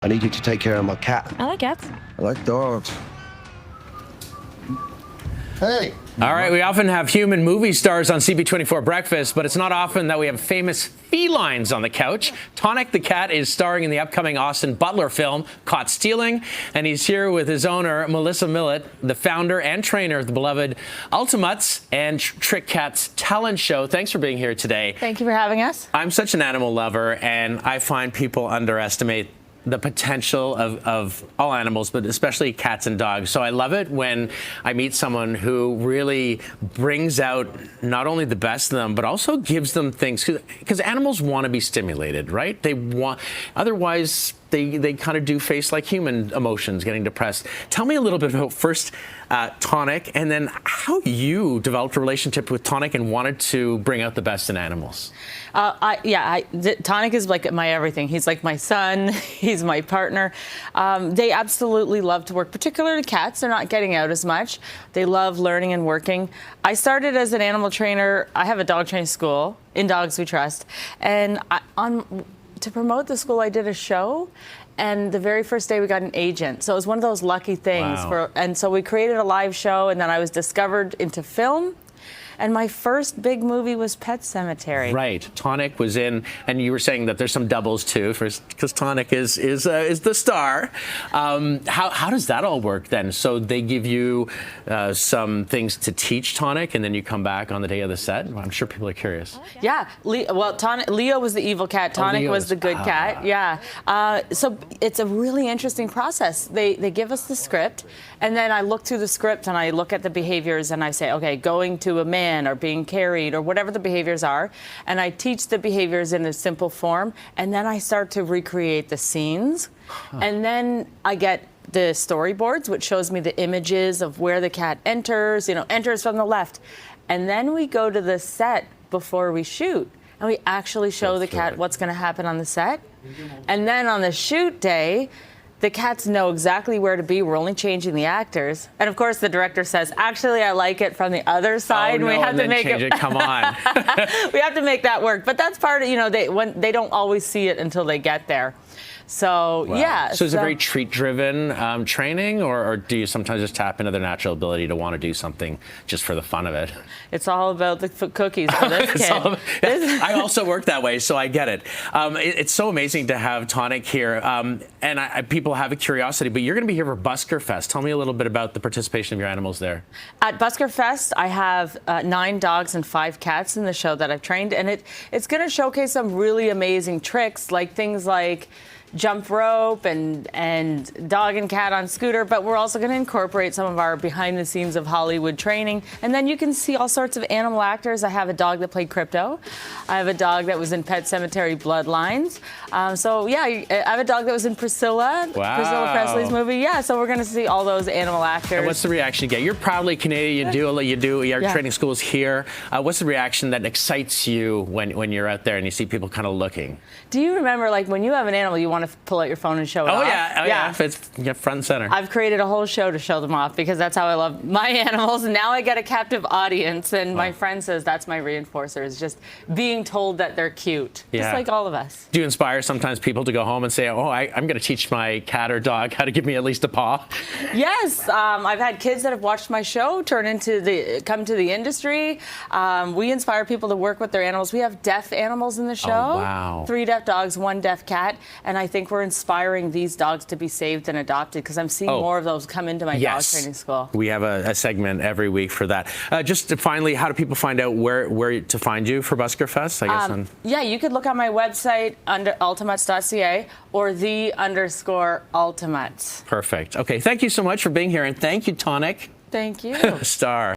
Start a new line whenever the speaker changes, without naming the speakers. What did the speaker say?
I need you to take care of my cat.
I like cats.
I like dogs. Hey.
All right, we often have human movie stars on CB24 Breakfast, but it's not often that we have famous felines on the couch. Tonic the cat is starring in the upcoming Austin Butler film, Caught Stealing, and he's here with his owner, Melissa Millett, the founder and trainer of the beloved Ultimutt and Trick Cats talent show. Thanks for being here today.
Thank you for having us.
I'm such an animal lover, and I find people underestimate the potential of all animals, but especially cats and dogs. So I love it when I meet someone who really brings out not only the best of them, but also gives them things, because animals want to be stimulated, right? They want, otherwise they kind of do face like human emotions, getting depressed. Tell me a little bit about first Tonic, and then how you developed a relationship with Tonic and wanted to bring out the best in animals.
Tonic is like my everything. He's like my son. He's my partner. They absolutely love to work, particularly cats. They're not getting out as much. They love learning and working. I started as an animal trainer. I have a dog training school, In Dogs We Trust. And to promote the school, I did a show. And the very first day we got an agent. So it was one of those lucky things.
Wow.
And so we created a live show, and then I was discovered into film. And my first big movie was Pet Sematary.
Right. Tonic was in, and you were saying that there's some doubles too, because Tonic is the star. How does that all work then? So they give you some things to teach Tonic, and then you come back on the day of the set? I'm sure people are curious.
Yeah. Leo was the evil cat. Tonic was the good cat. Yeah. So it's a really interesting process. They give us the script, and then I look through the script and I look at the behaviors and I say, okay, going to a man or being carried or whatever the behaviors are, and I teach the behaviors in a simple form, and then I start to recreate the scenes. And then I get the storyboards, which shows me the images of where the cat enters, enters from the left. And then we go to the set before we shoot, and we actually show the cat what's going to happen on the set. And then on the shoot day, the cats know exactly where to be. We're only changing the actors. And of course, the director says, actually, I like it from the other side.
Oh, no,
we have
and
to
then
make
change it. Come on.
We have to make that work. But that's part of, they don't always see it until they get there. So,
Wow.
yeah.
So is it very treat-driven training, or do you sometimes just tap into their natural ability to want to do something just for the fun of it?
It's all about the cookies for this kid.
I also work that way, so I get it. It's so amazing to have Tonic here, and people have a curiosity, but you're going to be here for Busker Fest. Tell me a little bit about the participation of your animals there.
At Busker Fest, I have 9 dogs and 5 cats in the show that I've trained, and it's going to showcase some really amazing tricks, like things like jump rope and dog and cat on scooter, but we're also going to incorporate some of our behind the scenes of Hollywood training. And then you can see all sorts of animal actors. I have a dog that played Crypto. I have a dog that was in Pet Sematary Bloodlines. So yeah, I have a dog that was in Priscilla,
Wow.
Priscilla Presley's movie. Yeah, so we're going to see all those animal actors.
And what's the reaction you get? You're proudly Canadian. You do your training schools here. What's the reaction that excites you when you're out there and you see people kind of looking?
Do you remember, like, when you have an animal, you want to pull out your phone and show it off?
Yeah. It's front and center.
I've created a whole show to show them off because that's how I love my animals. And now I get a captive audience, and my friend says that's my reinforcer, is just being told that they're cute, just like all of us.
Do you inspire sometimes people to go home and say, oh, I'm going to teach my cat or dog how to give me at least a paw?
Yes. I've had kids that have watched my show come to the industry. We inspire people to work with their animals. We have deaf animals in the show.
Oh, wow.
3 deaf dogs, 1 deaf cat. And I think we're inspiring these dogs to be saved and adopted, because I'm seeing more of those come into my dog training school. We have
a segment every week for that. Just finally, how do people find out where to find you for Busker Fest? I guess.
Yeah, you could look on my website under ultimutt.ca or _Ultimutt.
Perfect. Okay, thank you so much for being here, and thank you, Tonic.
Thank you.
Star.